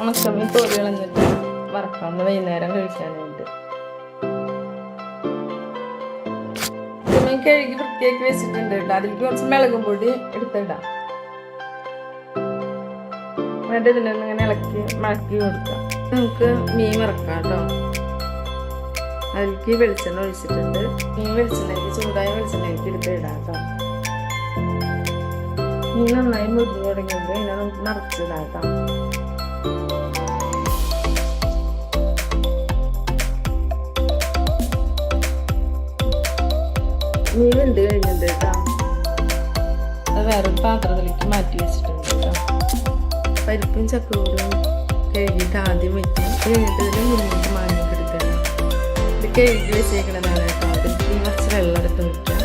ഉണക്കമീൻ തോല് കളഞ്ഞിട്ട് വറക്കാം, വൈകുന്നേരം കഴിക്കാനായിട്ട്. കഴുകി വൃത്തിയാക്കി വെച്ചിട്ടുണ്ട് കേട്ടോ. അതിലേക്ക് കുറച്ച് മുളകും പൊടി എടുത്തിടാം. എന്നിട്ട് ഇതിനൊന്ന് ഇങ്ങനെ മടക്കി കൊടുക്കാം. നമുക്ക് മീൻ വറക്കാം കേട്ടോ. അതിലേക്ക് വെളിച്ചെണ്ണ ഒഴിച്ചിട്ടുണ്ട്. മീൻ വെളിച്ചെണ്ണയ്ക്ക് ചൂടായ വെളിച്ചെണ്ണയ്ക്ക് എടുത്തിടാം കേട്ടോ. മീൻ നന്നായി മുറിഞ്ഞു തുടങ്ങിയത് ഇതിനെ നമുക്ക് മറച്ചിടാം കേട്ടോ. മീൻ വെന്ത് കഴിഞ്ഞിട്ടുണ്ട് കേട്ടോ. അത് വേറൊരു പാത്രത്തിലേക്ക് മാറ്റി വെച്ചിട്ടുണ്ട് കേട്ടോ. പരിപ്പും ചക്കക്കൂടും കഴുകിയിട്ട് ആദ്യം വയ്ക്കാം. കഴിഞ്ഞിട്ട് ഇതിൽ മുന്നിട്ട് മാങ്ങിയിട്ട് എടുക്കണം. ഇത് കഴുകി വെച്ചേക്കണതാണ് കേട്ടോ. അതിലേക്ക് കുറച്ച് വെള്ളം എടുത്ത് വയ്ക്കാം.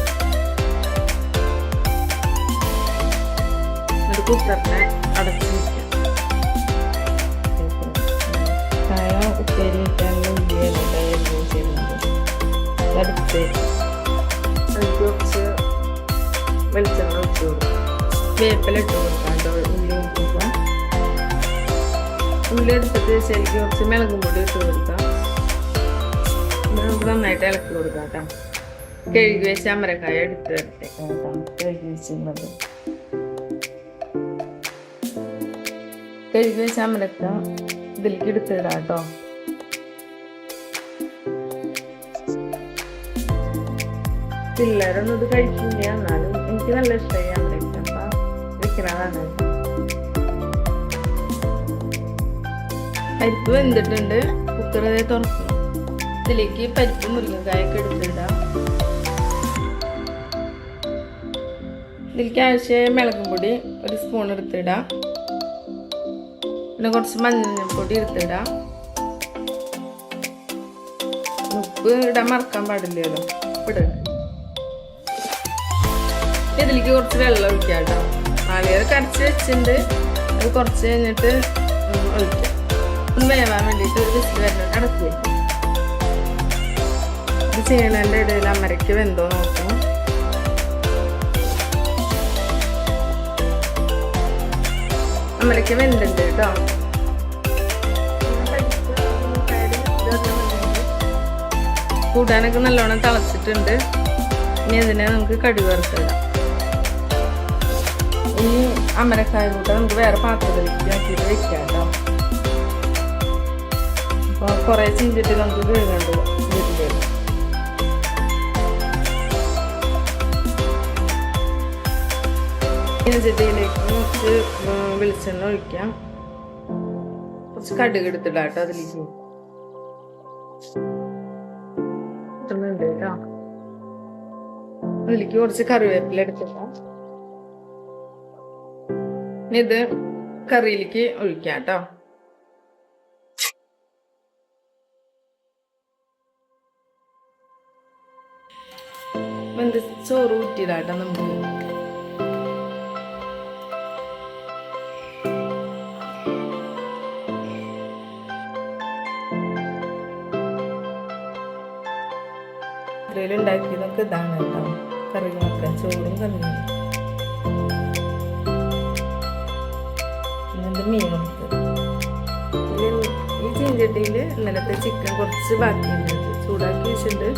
എന്നിട്ട് കുക്കറിനെ അടച്ച് വയ്ക്കാം. കായ ഉപ്പേരി വയ്ക്കാനുള്ള ഉള്ളിയാണ് തയ്യാറി ചെയ്യുന്നത്. അടുത്ത് കുറച്ച് വെളിച്ചെണ്ണ ഒഴിച്ച് കൊടുക്കാം. വേപ്പില ഇട്ട് കൊടുക്കാം കേട്ടോ. ഉള്ളി കൊടുക്കാം. ഉള്ളി എടുത്തിട്ട് ശരിക്കും കുറച്ച് മുളകും പൊടി ഇട്ട് കൊടുക്കാം. നമുക്ക് നന്നായിട്ട് ഇളക്കി കൊടുക്കാം കേട്ടോ. കഴുകി വെച്ച് അമരക്കായ എടുത്ത് വരട്ടേക്കാം കേട്ടോ. കഴുകി വെച്ചിരുന്നത് കഴുകി വെച്ച അമരക്ക ഇതിലേക്ക് എടുത്തിടാം കേട്ടോ. പിള്ളേരൊന്നും ഇത് കഴിക്കില്ല, എന്നാലും എനിക്ക് നല്ല ഇഷ്ടമായി അമരക്ക. അപ്പം വെക്കുന്നതാണ്. പരിപ്പ് വെന്തിട്ടുണ്ട്. കുക്കർ തുറക്കും. ഇതിലേക്ക് പരിപ്പ് മുരിങ്ങക്കായൊക്കെ എടുത്തിടാം. ഇതിലേക്ക് ആവശ്യമായ മുളകും പൊടി ഒരു സ്പൂൺ എടുത്തിടാം. പിന്നെ കുറച്ച് മഞ്ഞൾപ്പൊടി എടുത്തിടാം. ഉപ്പ് ഇടാൻ മറക്കാൻ പാടില്ലല്ലോ. ഉപ്പിടണം. ഇതിലേക്ക് കുറച്ച് വെള്ളം ഒഴിക്കാം കേട്ടോ. നാളികേരം കരച്ച് വെച്ചിട്ടുണ്ട്. അത് കുറച്ച് കഴിഞ്ഞിട്ട് ഒഴിക്കാം. ഒന്ന് വേവാൻ വേണ്ടിയിട്ട് ഒരു വിസിൽ വരുന്നത് അടച്ച് വയ്ക്കും. ഇത് ചെയ്യണതിൻ്റെ ഇടയിൽ അമരയ്ക്ക് വെന്തോ നോക്കും. അമരയ്ക്ക് വെന്തുണ്ട് കേട്ടോ. കൂട്ടാനൊക്കെ നല്ലോണം തിളച്ചിട്ടുണ്ട്. ഇനി അതിനെ നമുക്ക് കടുക് വറുത്തിടാം. ഈ അമരക്കായ കൂട്ടം നമുക്ക് വേറെ പാത്രത്തിലേക്ക് ആക്കിയിട്ട് വെക്കാം കേട്ടോ. അപ്പോൾ കുറേ ചീഞ്ചട്ടി നമുക്ക് കഴുകേണ്ടത് വീട്ടിലേക്ക്. ചീനച്ചട്ടിയിലേക്ക് കുറച്ച് വെളിച്ചെണ്ണ ഒഴിക്കാം. കുറച്ച് കടുക് എടുത്തിടാം കേട്ടോ. അതിലേക്ക് കിട്ടുന്നുണ്ട് കേട്ടോ. അതിലേക്ക് കുറച്ച് കറിവേപ്പില എടുത്തിട്ടാം. ഇത് കറിയിലേക്ക് ഒഴിക്കാം കേട്ടോ. ചോറ് ഊറ്റിയിടാട്ടോ നമുക്ക്. ഉണ്ടാക്കിയതൊക്കെ ഇതാണ് കേട്ടോ. കറി നോക്കാം. ചോറും കറിയും. പിന്നെ മീൻ കൊടുത്ത് ഈ ചീഞ്ചട്ടിയിൽ ഇന്നലത്തെ ചിക്കൻ കുറച്ച് ബാക്കിയുണ്ട്. ചൂടാക്കി വെച്ചിട്ടുണ്ട്.